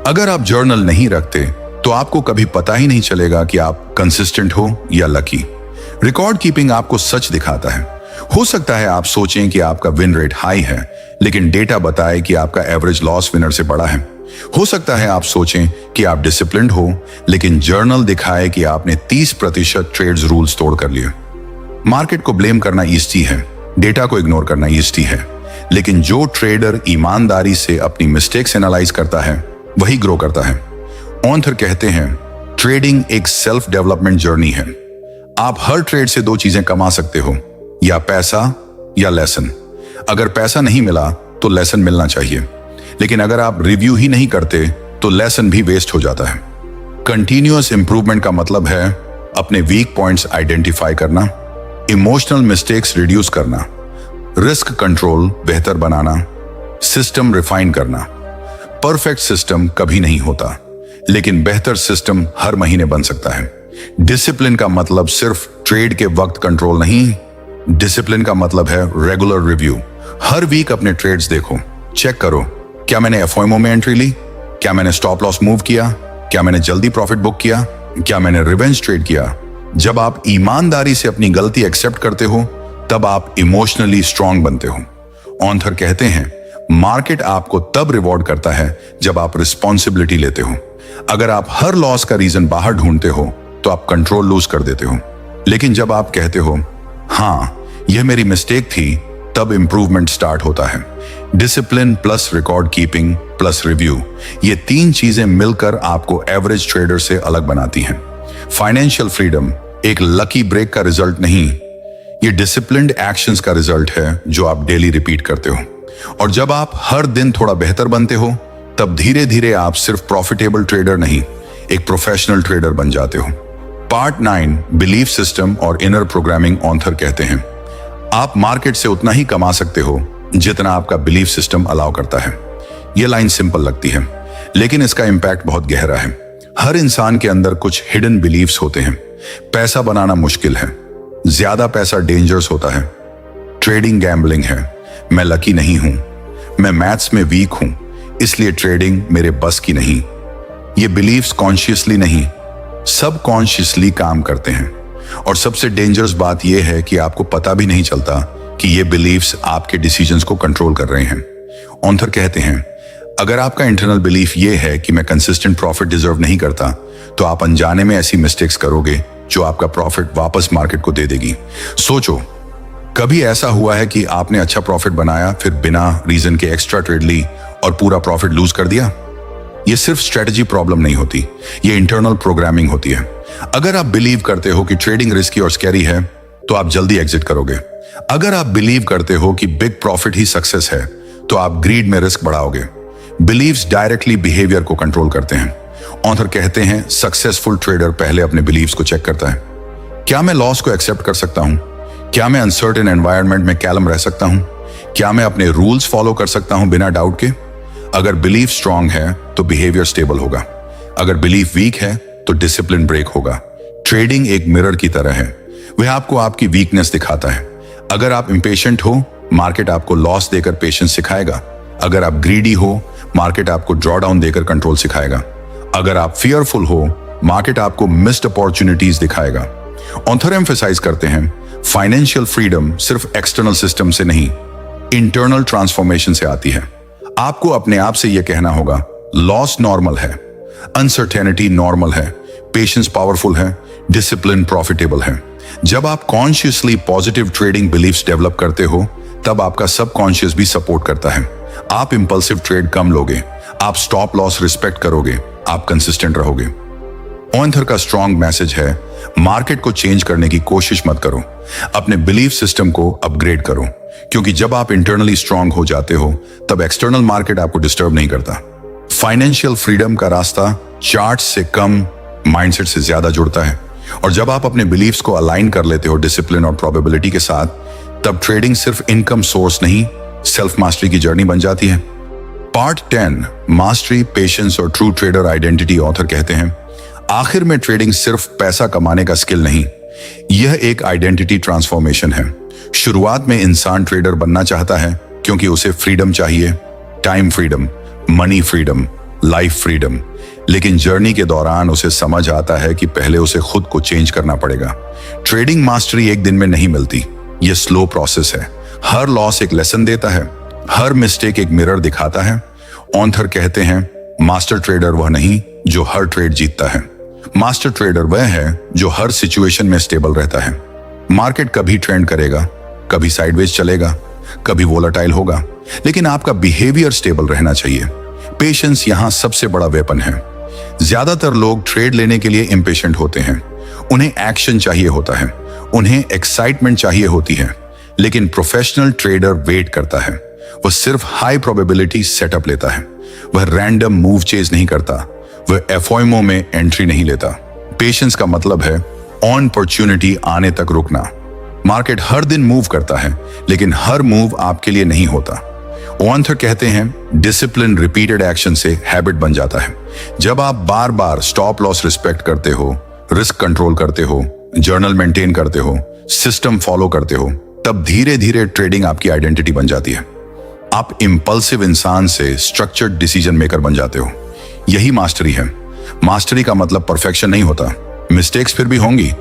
अगर आप जर्नल नहीं रखते, तो आपको कभी पता ही नहीं चलेगा कि आप कंसिस्टेंट हो या लकी। रिकॉर्ड कीपिंग आपको सच दिखाता है। हो सकता है आप सोचें कि आपका विन रेट हाई है, लेकिन डेटा बताए कि आपका एवरेज लॉस विनर से बड़ा है। हो सकता है आप सोचें कि आप डिसिप्लिन्ड हो, लेकिन जर्नल दिखाए कि आपने 30% ट्रेड्स रूल्स तोड़ कर लिए। मार्केट को ब्लेम करना ईजी है, डेटा को इग्नोर करना ईजी है, लेकिन जो ट्रेडर ईमानदारी से अपनी मिस्टेक्स एनालाइज करता है, वही ग्रो करता है। ऑथर कहते हैं, ट्रेडिंग एक सेल्फ डेवलपमेंट जर्नी है। आप हर ट्रेड से 2 चीजें कमा सकते हो, या पैसा या लेसन। अगर पैसा नहीं मिला, तो लेसन मिलना चाहिए, लेकिन अगर आप रिव्यू ही नहीं करते, तो लेसन भी वेस्ट हो जाता है। कंटिन्यूअस इंप्रूवमेंट का मतलब है अपने वीक पॉइंट्स आइडेंटिफाई करना, इमोशनल मिस्टेक्स रिड्यूस करना, रिस्क कंट्रोल बेहतर बनाना, सिस्टम रिफाइन करना। परफेक्ट सिस्टम कभी नहीं होता, लेकिन बेहतर सिस्टम हर महीने बन सकता है। डिसिप्लिन का मतलब सिर्फ ट्रेड के वक्त कंट्रोल नहीं, डिसिप्लिन का मतलब है रेगुलर रिव्यू। हर वीक अपने ट्रेड्स देखो, चेक करो, क्या मैंने एफओएमओ में एंट्री ली, क्या मैंने स्टॉप लॉस मूव किया, क्या मैंने जल्दी प्रॉफिट बुक किया, क्या मैंने रिवेंज ट्रेड किया। जब आप ईमानदारी से अपनी गलती एक्सेप्ट करते हो, तब आप इमोशनली स्ट्रांग बनते हो। ऑथर कहते हैं, मार्केट आपको तब रिवॉर्ड करता है जब आप रिस्पॉन्सिबिलिटी लेते हो। अगर आप हर लॉस का रीजन बाहर ढूंढते हो तो आप कंट्रोल लूज कर देते हो। लेकिन जब आप कहते हो, हाँ यह मेरी मिस्टेक थी, तब इंप्रूवमेंट स्टार्ट होता है। Discipline plus record keeping plus review, ये तीन चीजें मिलकर आपको एवरेज ट्रेडर से अलग बनाती हैं। फाइनेंशियल फ्रीडम एक लकी ब्रेक का रिजल्ट नहीं, ये डिसिप्लिन्ड एक्शंस का रिजल्ट है जो आप डेली रिपीट करते हो। और जब आप हर दिन थोड़ा बेहतर बनते हो, तब धीरे धीरे आप सिर्फ प्रॉफिटेबल ट्रेडर नहीं, एक प्रोफेशनल ट्रेडर बन जाते हो। पार्ट 9, बिलीफ सिस्टम और इनर प्रोग्रामिंग। ऑथर कहते हैं, आप मार्केट से उतना ही कमा सकते हो जितना आपका बिलीफ सिस्टम अलाउ करता है। यह लाइन सिंपल लगती है, लेकिन इसका इंपैक्ट बहुत गहरा है। हर इंसान के अंदर कुछ हिडन बिलीफ्स होते हैं। पैसा बनाना मुश्किल है, ज्यादा पैसा डेंजरस होता है, ट्रेडिंग गैम्बलिंग है, मैं लकी नहीं हूं, मैं मैथ्स में वीक हूं, इसलिए ट्रेडिंग मेरे बस की नहीं। ये बिलीफ्स कॉन्शियसली नहीं, सबकॉन्शियसली काम करते हैं। और सबसे डेंजरस बात यह है कि आपको पता भी नहीं चलता कि ये बिलीफ्स आपके डिसीजंस को कंट्रोल कर रहे हैं। ऑथर कहते हैं, अगर आपका इंटरनल बिलीफ ये है कि मैं कंसिस्टेंट प्रॉफिट डिजर्व नहीं करता, तो आप अनजाने में ऐसी मिस्टेक्स करोगे जो आपका प्रॉफिट वापस मार्केट को दे देगी। सोचो, कभी ऐसा हुआ है कि आपने अच्छा प्रॉफिट बनाया, फिर बिना रीजन के एक्स्ट्रा ट्रेड ली और पूरा प्रॉफिट लूज कर दिया? ये सिर्फ स्ट्रेटजी प्रॉब्लम नहीं होती, ये इंटरनल प्रोग्रामिंग होती है। अगर आप बिलीव करते हो कि ट्रेडिंग रिस्की और स्कैरी है, तो आप जल्दी एग्जिट करोगे। अगर आप बिलीव करते हो कि बिग प्रॉफिट ही सक्सेस है, तो आप ग्रीड में रिस्क बढ़ाओगे। बिलीव्स डायरेक्टली बिहेवियर को कंट्रोल करते हैं। ऑथर कहते हैं, सक्सेसफुल ट्रेडर पहले अपने बिलीव्स को चेक करता है। क्या मैं लॉस को एक्सेप्ट कर सकता हूं? क्या मैं अनसर्टेन एनवायरनमेंट में कैलम रह सकता हूं? क्या मैं अपने रूल्स फॉलो कर सकता हूं बिना डाउट के? अगर बिलीफ स्ट्रांग है तो बिहेवियर स्टेबल होगा, अगर बिलीफ वीक है तो डिसिप्लिन ब्रेक होगा। ट्रेडिंग एक मिरर की तरह है, वह आपको आपकी वीकनेस दिखाता है। अगर आप इंपेशेंट हो, मार्केट आपको लॉस देकर पेशेंस सिखाएगा। अगर आप ग्रीडी हो, मार्केट आपको ड्रॉ डाउन देकर कंट्रोल सिखाएगा। अगर आप फियरफुल हो, मार्केट आपको मिस्ड अपॉर्चुनिटीज दिखाएगा। ऑथर एम्फसाइज करते हैं, फाइनेंशियल फ्रीडम सिर्फ एक्सटर्नल सिस्टम से नहीं, इंटरनल ट्रांसफॉर्मेशन से आती है। आपको अपने आप से यह कहना होगा, लॉस नॉर्मल है, अनसर्टेनिटी नॉर्मल है, पेशेंस पावरफुल है, डिसिप्लिन प्रॉफिटेबल है। जब आप consciously positive trading beliefs develop करते हो, तब आपका सबकॉन्शियस भी सपोर्ट करता है। आप इंपल्सिव ट्रेड कम लोगे, आप स्टॉप लॉस रिस्पेक्ट करोगे, आप कंसिस्टेंट रहोगे। ऑथर का स्ट्रॉन्ग मैसेज है, मार्केट को चेंज करने की कोशिश मत करो, अपने बिलीफ सिस्टम को अपग्रेड करो, क्योंकि जब आप इंटरनली स्ट्रांग हो जाते हो, तब एक्सटर्नल मार्केट आपको डिस्टर्ब नहीं करता। फाइनेंशियल फ्रीडम का रास्ता चार्ट से कम, माइंडसेट से ज्यादा जुड़ता है। और जब आप अपने बिलीफ्स को अलाइन कर लेते हो डिसिप्लिन और प्रोबेबिलिटी के साथ, तब ट्रेडिंग सिर्फ इनकम सोर्स नहीं, सेल्फ मास्टरी की जर्नी बन जाती है। पार्ट 10, मास्टरी, पेशेंस और ट्रू ट्रेडर आइडेंटिटी। ऑथर कहते हैं, आखिर में ट्रेडिंग सिर्फ पैसा कमाने का स्किल नहीं, यह एक आइडेंटिटी ट्रांसफॉर्मेशन है। शुरुआत में इंसान ट्रेडर बनना चाहता है क्योंकि उसे फ्रीडम चाहिए, time freedom, money freedom, life freedom. लेकिन जर्नी के दौरान उसे समझ आता है कि पहले उसे खुद को चेंज करना पड़ेगा। ट्रेडिंग मास्टरी एक दिन में नहीं मिलती, यह स्लो प्रोसेस है। हर लॉस एक लेसन देता है, हर मिस्टेक एक मिरर दिखाता है। ऑथर कहते हैं, मास्टर ट्रेडर वह नहीं जो हर ट्रेड जीतता है, मास्टर ट्रेडर वह है जो हर सिचुएशन में स्टेबल रहता है। मार्केट कभी ट्रेंड करेगा, कभी साइडवेज चलेगा, कभी वोलेटाइल होगा, लेकिन आपका बिहेवियर स्टेबल रहना चाहिए। पेशेंस यहां सबसे बड़ा वेपन है। ज्यादातर लोग ट्रेड लेने के लिए इंपेशेंट होते हैं, उन्हें एक्शन चाहिए होता है, उन्हें एक्साइटमेंट चाहिए होती है। लेकिन प्रोफेशनल ट्रेडर वेट करता है, वह सिर्फ हाई प्रोबेबिलिटी सेटअप लेता है, वह रैंडम मूव चेज नहीं करता, वह एफओएमओ में एंट्री नहीं लेता। पेशेंस का मतलब है ऑन अपॉर्चुनिटी आने तक रुकना। मार्केट हर दिन मूव करता है, लेकिन हर मूव आपके लिए नहीं होता। ओवंथर कहते हैं डिसिप्लिन रिपीटेड एक्शन से हैबिट बन जाता है। जब आप बार बार स्टॉप लॉस रिस्पेक्ट करते हो, रिस्क कंट्रोल करते हो, जर्नल मेंटेन करते हो, सिस्टम फॉलो करते हो, तब धीरे धीरे ट्रेडिंग आपकी आइडेंटिटी बन जाती है। आप इंपल्सिव इंसान से स्ट्रक्चर्ड डिसीजन मेकर बन जाते हो। यही मास्टरी है। मास्टरी का मतलब परफेक्शन नहीं होता, मिस्टेक्स फिर भी होंगी,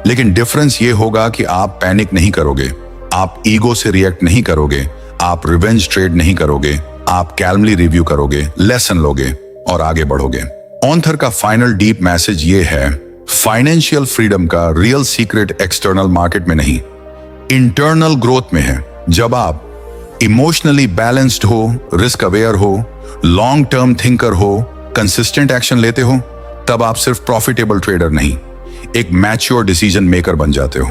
लेकिन डिफरेंस ये होगा कि आप पैनिक नहीं करोगे, आप ईगो से रिएक्ट नहीं करोगे, आप रिवेंज ट्रेड नहीं करोगे, आप कैलमली रिव्यू करोगे, लेसन लोगे और आगे बढ़ोगे। ओवंथर का फाइनल डीप मैसेज ये है, फाइनेंशियल फ्रीडम का रियल सीक्रेट एक्सटर्नल मार्केट में नहीं, इंटरनल ग्रोथ में है। जब आप इमोशनली बैलेंस्ड हो, रिस्क अवेयर हो, लॉन्ग टर्म थिंकर हो, कंसिस्टेंट एक्शन लेते हो, तब आप सिर्फ प्रॉफिटेबल ट्रेडर नहीं, एक मैच्योर डिसीजन मेकर बन जाते हो।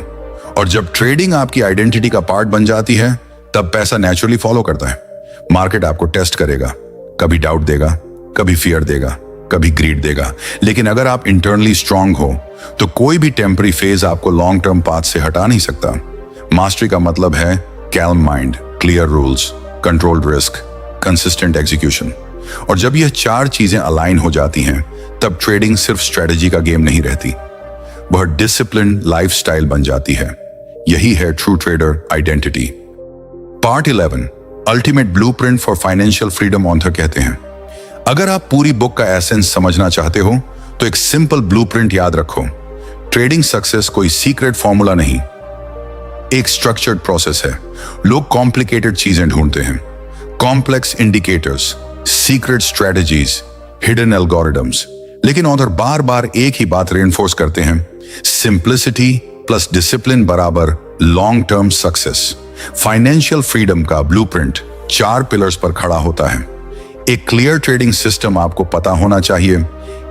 और जब ट्रेडिंग आपकी आइडेंटिटी का पार्ट बन जाती है, तब पैसा नेचुरली फॉलो करता है। मार्केट आपको टेस्ट करेगा, कभी डाउट देगा, कभी फियर देगा, कभी ग्रीड देगा, लेकिन अगर आप इंटरनली स्ट्रांग हो तो कोई भी टेम्पररी फेज आपको लॉन्ग टर्म पाथ से हटा नहीं सकता। मास्टरी का मतलब है calm mind, clear rules, controlled risk, consistent execution. और जब यह चार चीजें अलाइन हो जाती हैं, तब ट्रेडिंग सिर्फ स्ट्रेटजी का गेम नहीं रहती, वह डिसिप्लिन लाइफस्टाइल बन जाती है। यही है true trader identity. Part 11, ultimate blueprint for financial freedom. ओवंथर कहते हैं, अगर आप पूरी बुक का एसेंस समझना चाहते हो तो एक सिंपल ब्लूप्रिंट याद रखो। ट्रेडिंग सक्सेस कोई सीक्रेट फॉर्मूला नहीं, एक स्ट्रक्चर्ड प्रोसेस है। लोग कॉम्प्लिकेटेड चीजें ढूंढते हैं, complex indicators, secret strategies, hidden algorithms, लेकिन ऑथर बार बार एक ही बात रेनफोर्स करते हैं, सिंप्लिसिटी प्लस डिसिप्लिन बराबर long term success. Financial freedom का ब्लूप्रिंट 4 पिलर्स पर खड़ा होता है। एक क्लियर ट्रेडिंग सिस्टम आपको पता होना चाहिए,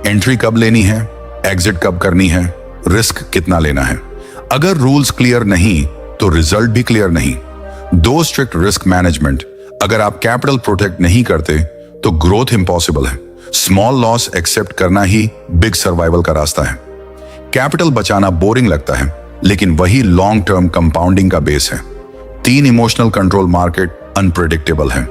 एंट्री कब लेनी है, एग्जिट कब करनी है, रिस्क कितना लेना है। अगर रूल्स क्लियर नहीं तो रिजल्ट भी क्लियर नहीं। 2 स्ट्रिक्ट रिस्क मैनेजमेंट, अगर आप कैपिटल प्रोटेक्ट नहीं करते तो ग्रोथ इंपॉसिबल है। स्मॉल लॉस एक्सेप्ट करना ही बिग सर्वाइवल का रास्ता है। कैपिटल बचाना बोरिंग लगता है, लेकिन वही लॉन्ग टर्म कंपाउंडिंग का बेस है। 3 इमोशनल कंट्रोल मार्केट अनप्रेडिक्टेबल है,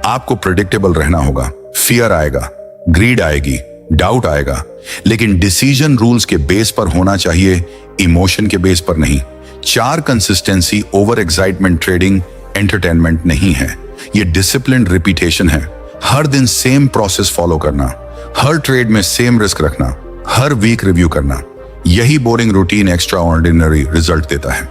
आपको प्रेडिक्टेबल रहना होगा। फियर आएगा, ग्रीड आएगी, डाउट आएगा, लेकिन डिसीजन रूल्स के बेस पर होना चाहिए, इमोशन के बेस पर नहीं। 4 consistency, over excitement trading entertainment नहीं है, ये डिसिप्लिन रिपीटेशन है। हर दिन सेम प्रोसेस फॉलो करना, हर ट्रेड में सेम रिस्क रखना, हर वीक रिव्यू करना, यही boring routine extra ordinary result देता है।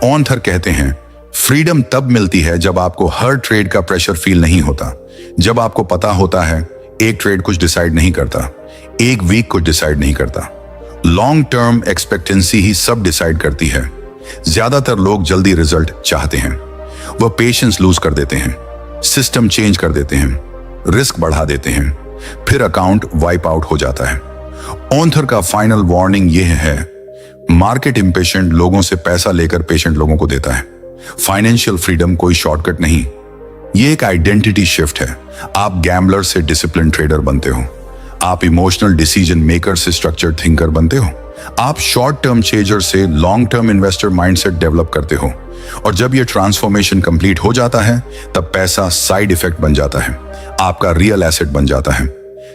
ओवंथर कहते हैं, फ्रीडम तब मिलती है जब आपको हर ट्रेड का प्रेशर फील नहीं होता, जब आपको पता होता है एक ट्रेड कुछ डिसाइड नहीं करता, एक वीक कुछ डिसाइड नहीं करता, लॉन्ग टर्म एक्सपेक्टेंसी ही सब डिसाइड करती है। ज्यादातर लोग जल्दी रिजल्ट चाहते हैं, वह पेशेंस लूज कर देते हैं, सिस्टम चेंज कर देते हैं, रिस्क बढ़ा देते हैं, फिर अकाउंट वाइप आउट हो जाता है। ओवंथर का फाइनल वार्निंग यह है, मार्केट इंपेशेंट लोगों से पैसा लेकर पेशेंट लोगों को देता है। फाइनेंशियल फ्रीडम कोई शॉर्टकट नहीं, ये एक आइडेंटिटी शिफ्ट है। आप गैम्बलर से डिसिप्लिन ट्रेडर बनते हो, आप इमोशनल डिसीजन मेकर से स्ट्रक्चर्ड थिंकर बनते हो, आप शॉर्ट टर्म चेजर से long term investor mindset develop करते हो। और जब यह ट्रांसफॉर्मेशन कंप्लीट हो जाता है, तब पैसा साइड इफेक्ट बन जाता है, आपका रियल एसेट बन जाता है।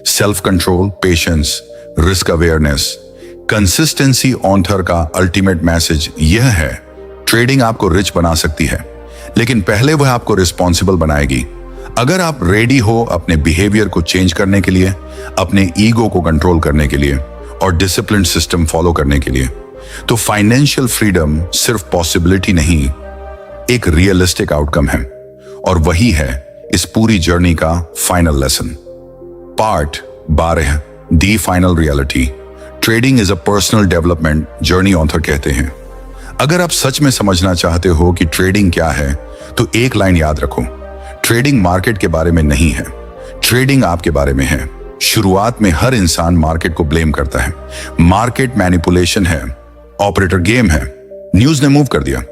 Self control, patience, risk awareness, consistency. ओवंथर का अल्टीमेट मैसेज यह है, ट्रेडिंग आपको रिच बना सकती है, लेकिन पहले वह आपको रिस्पॉन्सिबल बनाएगी। अगर आप रेडी हो अपने बिहेवियर को चेंज करने के लिए, अपने ईगो को कंट्रोल करने के लिए और डिसिप्लिन सिस्टम फॉलो करने के लिए, तो फाइनेंशियल फ्रीडम सिर्फ पॉसिबिलिटी नहीं, एक रियलिस्टिक आउटकम है। और वही है इस पूरी जर्नी का final lesson. Part 12, the final reality. Trading is a personal development journey, author कहते हैं। अगर आप सच में समझना चाहते हो कि ट्रेडिंग क्या है, तो एक लाइन याद रखो, ट्रेडिंग मार्केट के बारे में नहीं है, ट्रेडिंग आपके बारे में है। शुरुआत में हर इंसान मार्केट को ब्लेम करता है, मार्केट मैनिपुलेशन है, ऑपरेटर गेम है, न्यूज ने मूव कर दिया।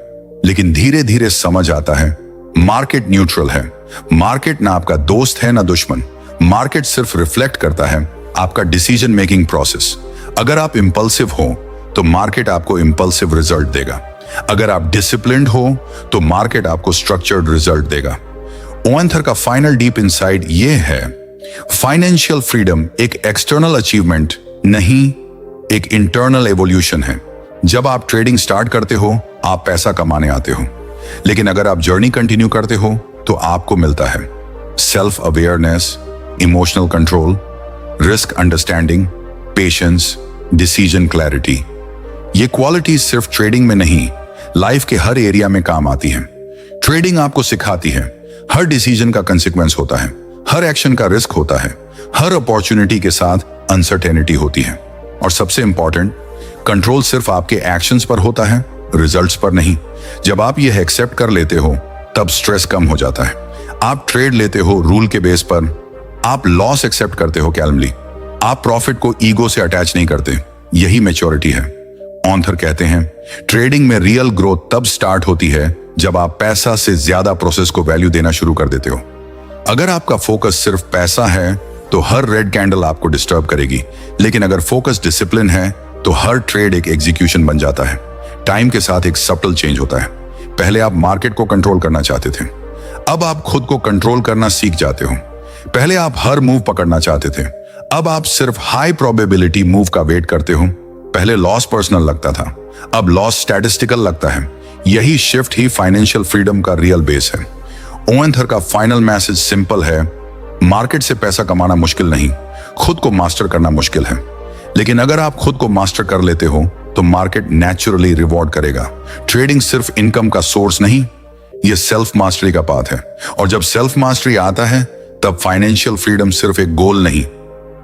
लेकिन धीरे धीरे समझ आता है, मार्केट न्यूट्रल है, मार्केट ना आपका दोस्त है ना दुश्मन, मार्केट सिर्फ रिफ्लेक्ट करता है आपका डिसीजन मेकिंग प्रोसेस। अगर आप इंपल्सिव हो तो मार्केट आपको इंपल्सिव रिजल्ट देगा, अगर आप डिसिप्लिन्ड हो तो मार्केट आपको स्ट्रक्चर्ड रिजल्ट देगा। ओवेंथर का फाइनल डीप इनसाइट ये है, फाइनेंशियल फ्रीडम एक एक्सटर्नल अचीवमेंट नहीं, एक इंटरनल एवोल्यूशन है। जब आप ट्रेडिंग स्टार्ट करते हो, आप पैसा कमाने आते हो, लेकिन अगर आप जर्नी कंटिन्यू करते हो तो आपको मिलता है self awareness, emotional control, risk understanding, patience, decision clarity. ये क्वालिटीज सिर्फ ट्रेडिंग में नहीं, लाइफ के हर एरिया में काम आती हैं। ट्रेडिंग आपको सिखाती है हर डिसीजन का कंसिक्वेंस होता है, हर एक्शन का रिस्क होता है, हर अपॉर्चुनिटी के साथ अनसर्टेनिटी होती है, और सबसे इंपॉर्टेंट, कंट्रोल सिर्फ आपके एक्शंस पर होता है, रिजल्ट्स पर नहीं। जब आप यह एक्सेप्ट कर लेते हो तब स्ट्रेस कम हो जाता है। आप ट्रेड लेते हो रूल के बेस पर, आप लॉस एक्सेप्ट करते हो कैलमली, आप प्रॉफिट को ईगो से अटैच नहीं करते। यही मैच्योरिटी है। ऑथर कहते हैं ट्रेडिंग में रियल ग्रोथ तब स्टार्ट होती है जब आप पैसा से ज्यादा प्रोसेस को वैल्यू देना शुरू कर देते हो। अगर आपका फोकस सिर्फ पैसा है तो हर रेड कैंडल आपको डिस्टर्ब करेगी, लेकिन अगर फोकस डिसिप्लिन है तो हर ट्रेड एक एग्जीक्यूशन बन जाता है। टाइम के साथ एक सटल चेंज होता है। पहले आप मार्केट को कंट्रोल करना चाहते थे, अब आप खुद को कंट्रोल करना सीख जाते हो। पहले आप हर मूव पकड़ना चाहते थे, अब आप सिर्फ हाई प्रोबेबिलिटी मूव का वेट करते हो। पहले लॉस पर्सनल लगता था, अब लॉस स्टैटिस्टिकल लगता है। यही शिफ्ट ही फाइनेंशियल फ्रीडम का रियल बेस है। ओवेंथर का फाइनल मैसेज सिंपल है, मार्केट से पैसा कमाना मुश्किल नहीं, खुद को मास्टर करना मुश्किल है। लेकिन अगर आप खुद को मास्टर कर लेते हो तो मार्केट नेचुरली रिवॉर्ड करेगा। ट्रेडिंग सिर्फ इनकम का सोर्स नहीं, यह सेल्फ मास्टरी का पाथ है, और जब सेल्फ मास्टरी आता है तब फाइनेंशियल फ्रीडम सिर्फ एक गोल नहीं,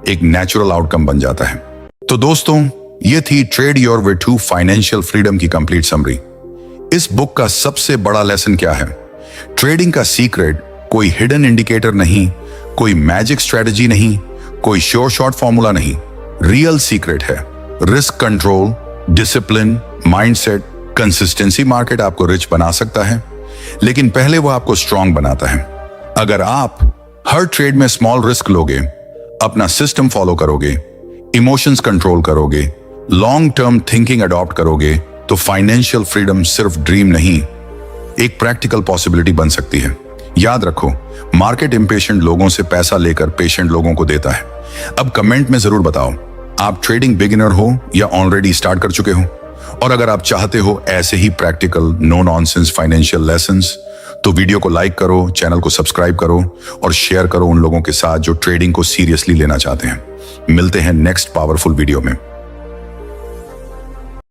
एक नेचुरल आउटकम बन जाता है। तो दोस्तों, ये थी trade your way to financial freedom की कंप्लीट समरी। इस बुक का सबसे बड़ा लेसन क्या है? ट्रेडिंग का सीक्रेट कोई हिडन इंडिकेटर नहीं, कोई मैजिक स्ट्रेटजी नहीं, कोई श्योर शॉर्ट फॉर्मूला नहीं। रियल सीक्रेट है risk control, discipline, mindset, consistency. Market आपको रिच बना सकता है, लेकिन पहले वो आपको स्ट्रांग बनाता है। अगर आप हर ट्रेड में स्मॉल रिस्क लोगे, अपना सिस्टम फॉलो करोगे, इमोशंस कंट्रोल करोगे, लॉन्ग टर्म थिंकिंग अडॉप्ट करोगे, तो फाइनेंशियल फ्रीडम सिर्फ ड्रीम नहीं, एक प्रैक्टिकल पॉसिबिलिटी बन सकती है। याद रखो, मार्केट इंपेशेंट लोगों से पैसा लेकर पेशेंट लोगों को देता है। अब कमेंट में जरूर बताओ, आप ट्रेडिंग बिगिनर हो या ऑलरेडी स्टार्ट कर चुके हो? और अगर आप चाहते हो ऐसे ही practical no nonsense financial lessons, तो वीडियो को लाइक करो, चैनल को सब्सक्राइब करो और शेयर करो उन लोगों के साथ जो ट्रेडिंग को सीरियसली लेना चाहते हैं। मिलते हैं नेक्स्ट पावरफुल वीडियो में।